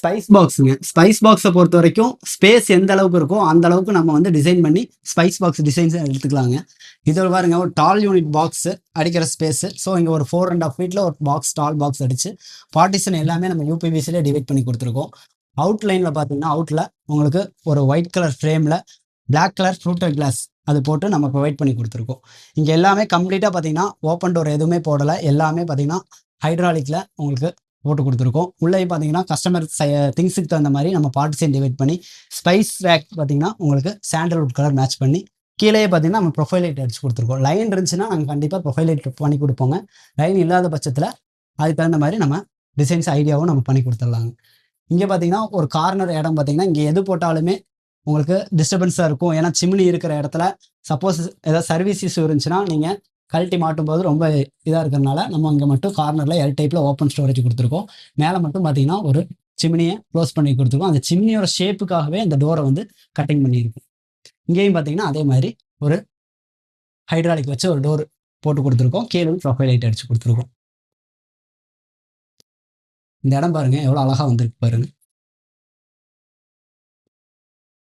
Spice பாக்ஸுங்க. Spice பாக்ஸை பொறுத்த வரைக்கும் ஸ்பேஸ் எந்த அளவுக்கு இருக்கோ அந்த அளவுக்கு நம்ம வந்து டிசைன் பண்ணி ஸ்பைஸ் பாக்ஸ் டிசைன்ஸை எடுத்துக்கலாங்க. இதில் பாருங்க ஒரு டால் யூனிட் பாக்ஸ் அடிக்கிற ஸ்பேஸ். ஸோ இங்கே ஒரு 4.5 ஃபீட்ல ஒரு பாக்ஸ் டால் பாக்ஸ் அடிச்சு பார்ட்டிஷன் எல்லாமே நம்ம யூபிவிசிலே டிவைட் பண்ணி கொடுத்துருக்கோம். அவுட்லைனில் பார்த்தீங்கன்னா அவுட்டில் உங்களுக்கு ஒரு ஒயிட் கலர் ஃப்ரேமில் பிளாக் கலர் ஃப்ரூட்டட் கிளாஸ் அது போட்டு நம்ம ப்ரொவைட் பண்ணி கொடுத்துருக்கோம். இங்கே எல்லாமே கம்ப்ளீட்டாக பார்த்தீங்கன்னா ஓப்பன் டோர் எதுவுமே போடலை. எல்லாமே பார்த்தீங்கன்னா ஹைட்ராலிக்கில் உங்களுக்கு போட்டு கொடுத்துருக்கோம். உள்ளே பார்த்தீங்கன்னா கஸ்டமர் திங்ஸுக்கு தகுந்த மாதிரி நம்ம பார்ட்டிஷன் டிவைட் பண்ணி ஸ்பைஸ் ரேக் பார்த்தீங்கன்னா உங்களுக்கு சாண்டல்வுட் கலர் மேட்ச் பண்ணி கீழே பார்த்தீங்கன்னா நம்ம ப்ரொஃபைல் லைட் அடிச்சு கொடுத்துருக்கோம். லைன் இருந்துச்சுன்னா நாங்கள் கண்டிப்பாக ப்ரொஃபைல் லைட் பண்ணி கொடுப்போங்க. லைன் இல்லாத பட்சத்தில் அதுக்கு தகுந்த மாதிரி நம்ம டிசைன்ஸ் ஐடியாவும் நம்ம பண்ணி கொடுத்துடலாங்க. இங்கே பார்த்தீங்கன்னா ஒரு கார்னர் இடம் பார்த்தீங்கன்னா இங்கே எது போட்டாலுமே உங்களுக்கு டிஸ்டர்பன்ஸாக இருக்கும். ஏன்னா சிம்னி இருக்கிற இடத்துல சப்போஸ் ஏதாவது சர்வீஸ் இஷ்யூ இருந்துச்சுன்னா நீங்கள் கழட்டி மாட்டும் போது ரொம்ப இதாக இருக்கிறதுனால நம்ம அங்கே மட்டும் கார்னரில் எல் டைப்பில் ஓப்பன் ஸ்டோரேஜ் கொடுத்துருக்கோம். மேலே மட்டும் பார்த்தீங்கன்னா ஒரு சிம்னியை க்ளோஸ் பண்ணி கொடுத்துருக்கோம். அந்த சிம்னியோட ஷேப்புக்காகவே அந்த டோரை வந்து கட்டிங் பண்ணியிருக்கும். இங்கேயும் பார்த்தீங்கன்னா அதே மாதிரி ஒரு ஹைட்ராலிக் வச்சு ஒரு டோர் போட்டு கொடுத்துருக்கோம். கீழே ப்ரொஃபைல் லைட் அடிச்சு கொடுத்துருக்கோம். இந்த இடம் பாருங்க எவ்வளோ அழகாக வந்திருக்கு பாருங்க.